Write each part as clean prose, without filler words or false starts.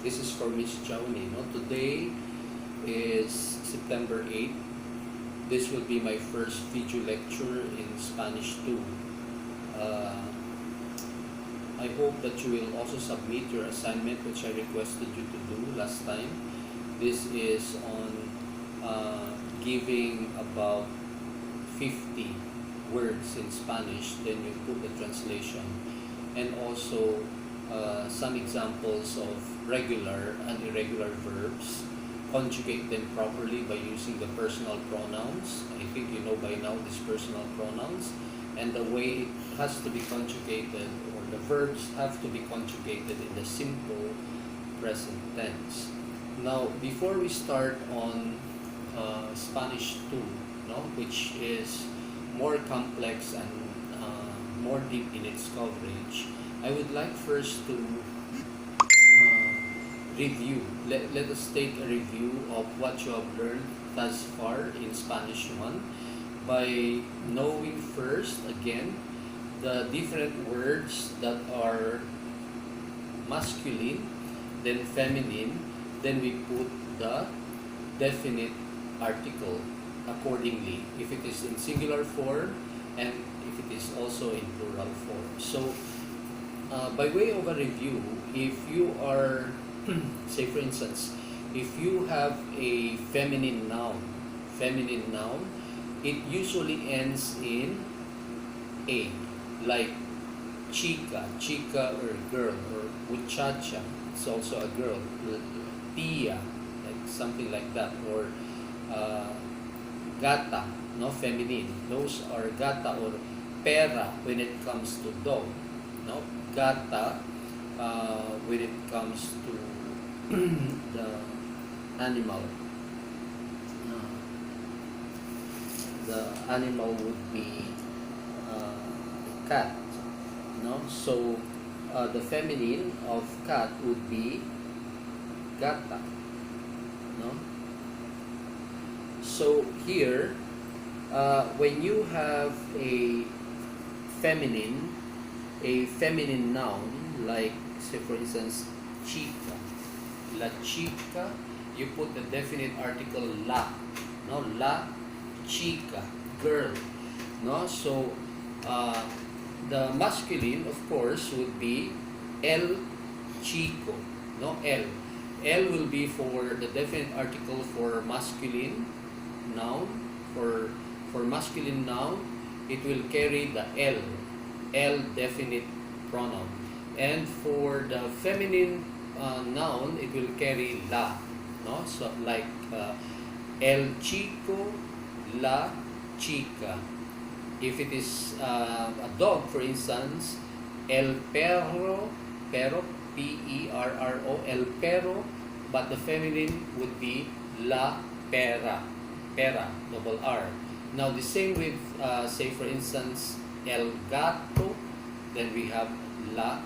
This is for Miss Joni. No? Today is September 8th. This will be my first video lecture in Spanish 2. Uh, I hope that you will also submit your assignment, which I requested you to do last time. This is on giving about 50 words in Spanish, then you put the translation, and also some examples of regular and irregular verbs. Conjugate them properly by using the personal pronouns. I think you know by now these personal pronouns, and the way it has to be conjugated, or the verbs have to be conjugated in the simple present tense. Now, before we start on Spanish 2, no, which is more complex and more deep in its coverage, I would like first to review. Let us take a review of what you have learned thus far in Spanish 1 by knowing first, again, the different words that are masculine, then feminine, then we put the definite article accordingly, if it is in singular form and if it is also in plural form. So, by way of a review, if you are, say for instance, if you have a feminine noun, it usually ends in a, like chica or girl, or muchacha, it's also a girl, tia, like something like that, or gata, no, feminine. Those are gata, or pera when it comes to dog, no, gata when it comes to the animal. The animal would be cat, no. So the feminine of cat would be gata, no. So here, when you have a feminine noun, like say for instance chica, la chica, you put the definite article la, no, la chica, girl, no. So the masculine, of course, would be el chico, no, el will be for the definite article for masculine noun. For masculine noun, it will carry the el definite pronoun, and for the feminine noun, it will carry la, no. So like el chico, la chica. If it is a dog, for instance, el perro, Perro, el perro, but the feminine would be la pera, double R. Now the same with, say for instance, el gato, then we have la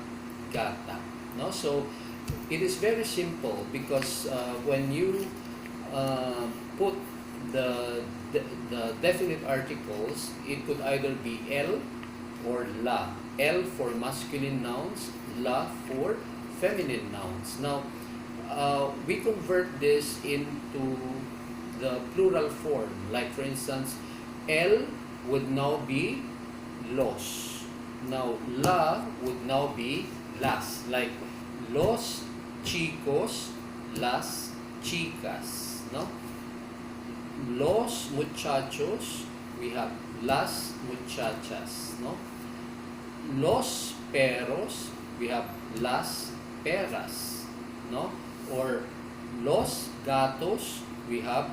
gata. No, so it is very simple, because when you put the definite articles, it could either be el or la. El for masculine nouns, la for feminine nouns. Now, we convert this into the plural form. Like for instance, el would now be los. Now, la would now be las. Like los chicos, las chicas, no? Los muchachos, we have las muchachas, no? Los perros, we have las peras, no? Or los gatos, we have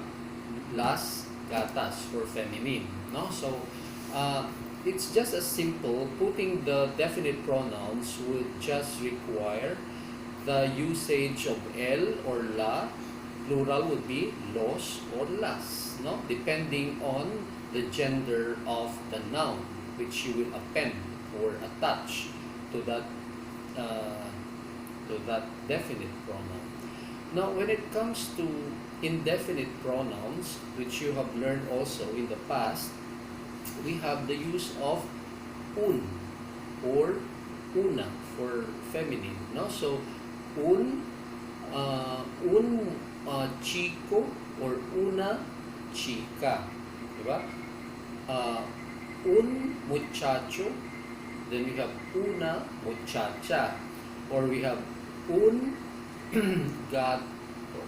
las gatas for feminine, no? So it's just as simple. Putting the definite pronouns would just require the usage of el or la. Plural would be los or las, no? Depending on the gender of the noun, which you will append or attach to that definite pronoun. Now, when it comes to indefinite pronouns, which you have learned also in the past, we have the use of un or una for feminine, no? So un un chico or una chica, diba? Un muchacho, then we have una muchacha, or we have un gat,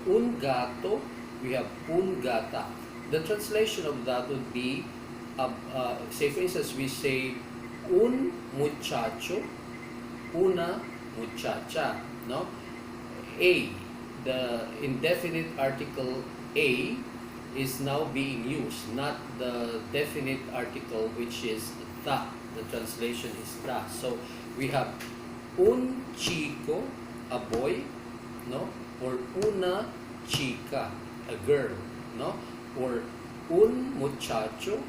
un gato, we have un gata. The translation of that would be, say for instance, we say un muchacho, una muchacha, no? A, the indefinite article a is now being used, not the definite article which is the. The translation is the. So we have un chico, a boy, no? Or una chica, a girl, no? Or un muchacho,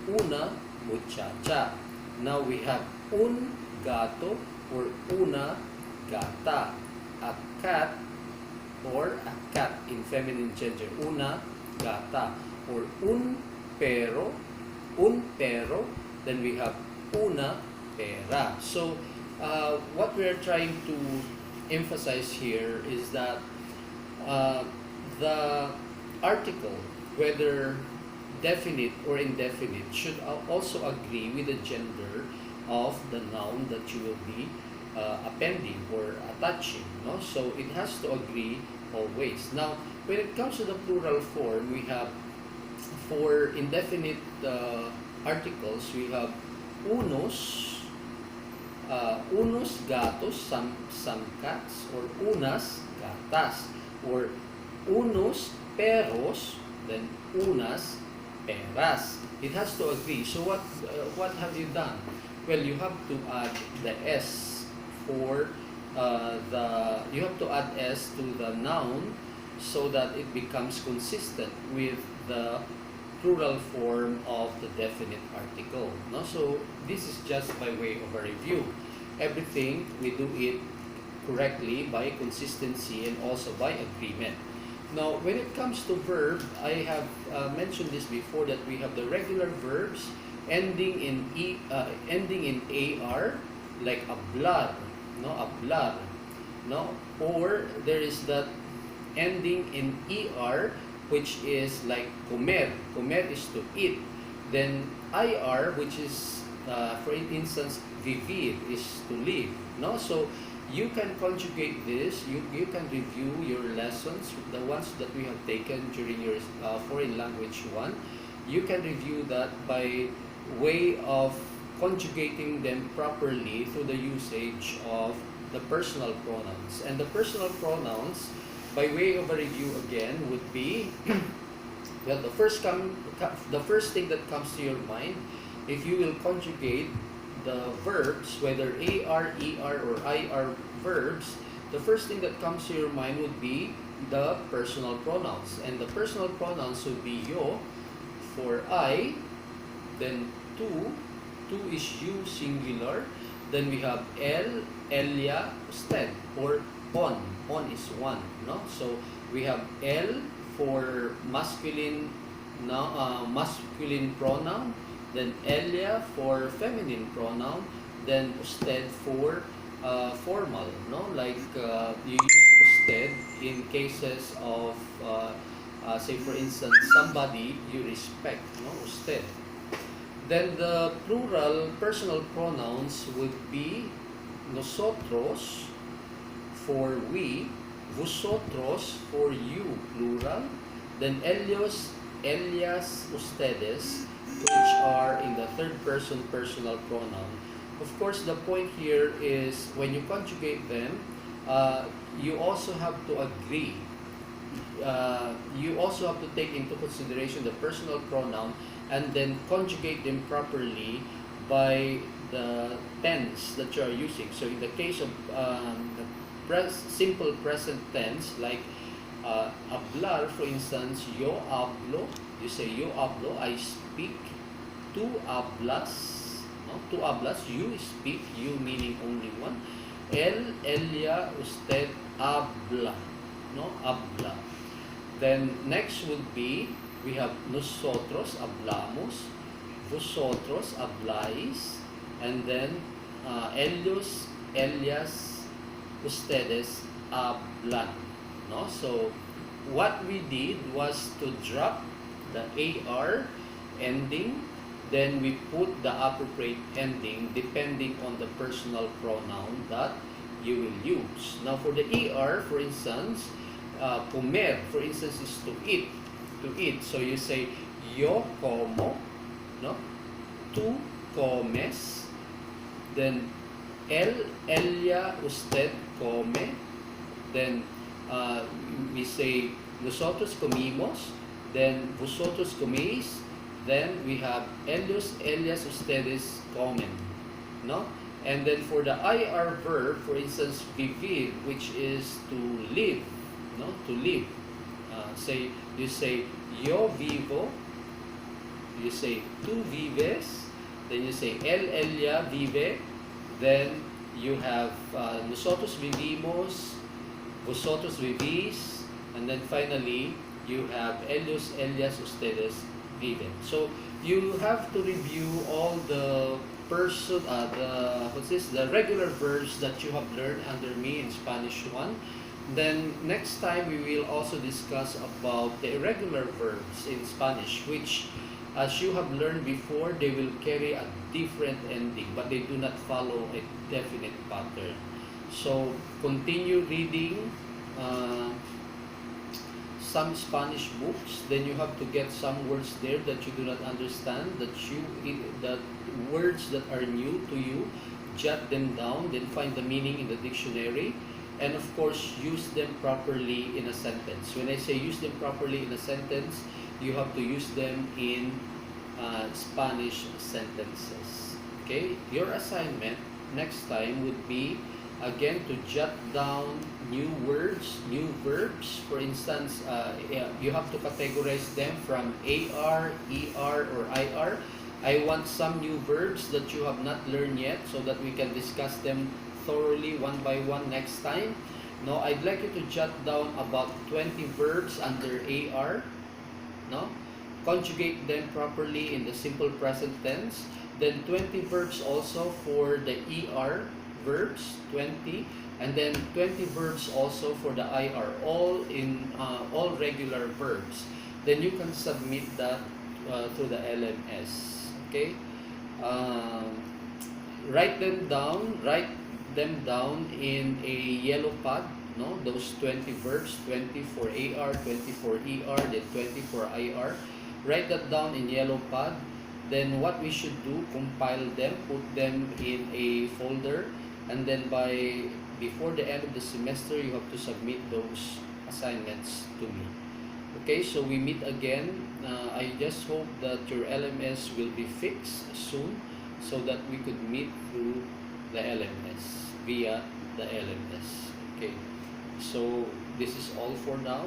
una muchacha. Now we have un gato or una gata, a cat or a cat in feminine gender, una gata, or un pero, then we have una pera. So what we are trying to emphasize here is that the article, whether definite or indefinite, should also agree with the gender of the noun that you will be appending or attaching. No? So it has to agree always. Now, when it comes to the plural form, we have, for indefinite articles, we have unos, unos gatos, some cats, or unas gatas, or unos perros, then unas peras. It has to agree. So what have you done? Well, you have to add the s for you have to add s to the noun so that it becomes consistent with the plural form of the definite article. No? So this is just by way of a review. Everything we do it correctly by consistency and also by agreement. Now, when it comes to verb, I have mentioned this before, that we have the regular verbs ending in ending in ar, like hablar, no, hablar, no, or there is that ending in er, which is like comer. Comer is to eat. Then ir, which is for instance vivir, is to live. No, so you can conjugate this. You can review your lessons, the ones that we have taken during your foreign language one. You can review that by way of conjugating them properly through the usage of the personal pronouns. And the personal pronouns, by way of a review again, would be well, the first thing that comes to your mind, if you will conjugate the verbs, whether ar, er, or ir verbs, the first thing that comes to your mind would be the personal pronouns. And the personal pronouns would be yo for I, then tu is you singular, then we have el, elia, usted, or on is one, no? So we have el for masculine masculine pronoun, then elia for feminine pronoun, then usted for formal, no? Like you use usted in cases of say for instance somebody you respect, no? Usted. Then the plural personal pronouns would be nosotros for we, vosotros for you, plural, then ellos, elias, ustedes, which are in the third person personal pronoun. Of course, the point here is when you conjugate them, you also have to agree. You also have to take into consideration the personal pronoun and then conjugate them properly by the tense that you are using. So in the case of the simple present tense, like hablar, for instance, yo hablo, you say yo hablo, I speak. Tu hablas, no? Tu hablas, you speak, you meaning only one. El, ella, usted habla, no? Habla. Then next would be, we have nosotros hablamos, vosotros habláis, and then ellos, ellas, ustedes hablan. no? So what we did was to drop the AR ending, then we put the appropriate ending depending on the personal pronoun that you will use. Now for the ER, for instance, comer, for instance, is to eat. To eat. So you say, yo como, no? Tú comes. Then, ella, usted come. Then, we say, nosotros comimos. Then, vosotros coméis. Then, we have ellos, ellas, ustedes comen. No? And then for the IR verb, for instance, vivir, which is to live, no? To live. You say, yo vivo. You say, tú vives. Then you say, ella vive. Then you have nosotros vivimos, vosotros vivís. And then finally, you have ellos, ellas, ustedes viven. So you have to review all the the regular verbs that you have learned under me in Spanish 1. Then next time we will also discuss about the irregular verbs in Spanish, which as you have learned before, they will carry a different ending, but they do not follow a definite pattern. So continue reading some Spanish books, then you have to get some words there that you do not understand, that words that are new to you, jot them down, then find the meaning in the dictionary, and of course use them properly in a sentence. When I say use them properly in a sentence, you have to use them in Spanish sentences. Okay, your assignment next time would be again to jot down new words, new verbs. For instance, you have to categorize them from AR, ER, or IR. I want some new verbs that you have not learned yet so that we can discuss them thoroughly one by one next time. No, I'd like you to jot down about 20 verbs under AR. No? Conjugate them properly in the simple present tense. Then 20 verbs also for the ER verbs, 20, and then 20 verbs also for the IR, all regular verbs. Then you can submit that to the LMS. Okay, write them down in a yellow pad. No, those 20 verbs, 20 for AR, 20 for ER, then 20 for IR. Write that down in yellow pad. Then what we should do, compile them, put them in a folder, and then before the end of the semester, you have to submit those assignments to me. Okay, so we meet again. I just hope that your LMS will be fixed soon so that we could meet through the LMS, via the LMS. Okay, so this is all for now.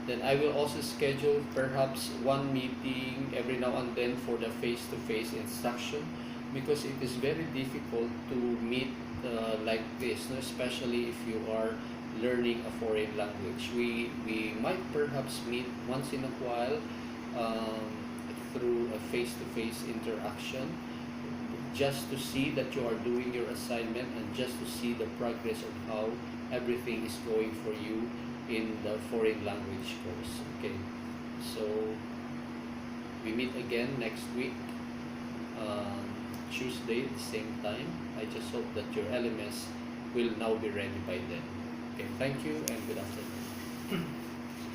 Then I will also schedule perhaps one meeting every now and then for the face-to-face instruction, because it is very difficult to meet like this, no? Especially if you are learning a foreign language. We might perhaps meet once in a while through a face-to-face interaction, just to see that you are doing your assignment and just to see the progress of how everything is going for you in the foreign language course. Okay, so we meet again next week, Tuesday at the same time. I just hope that your LMS will now be ready by then. Okay, thank you and good afternoon.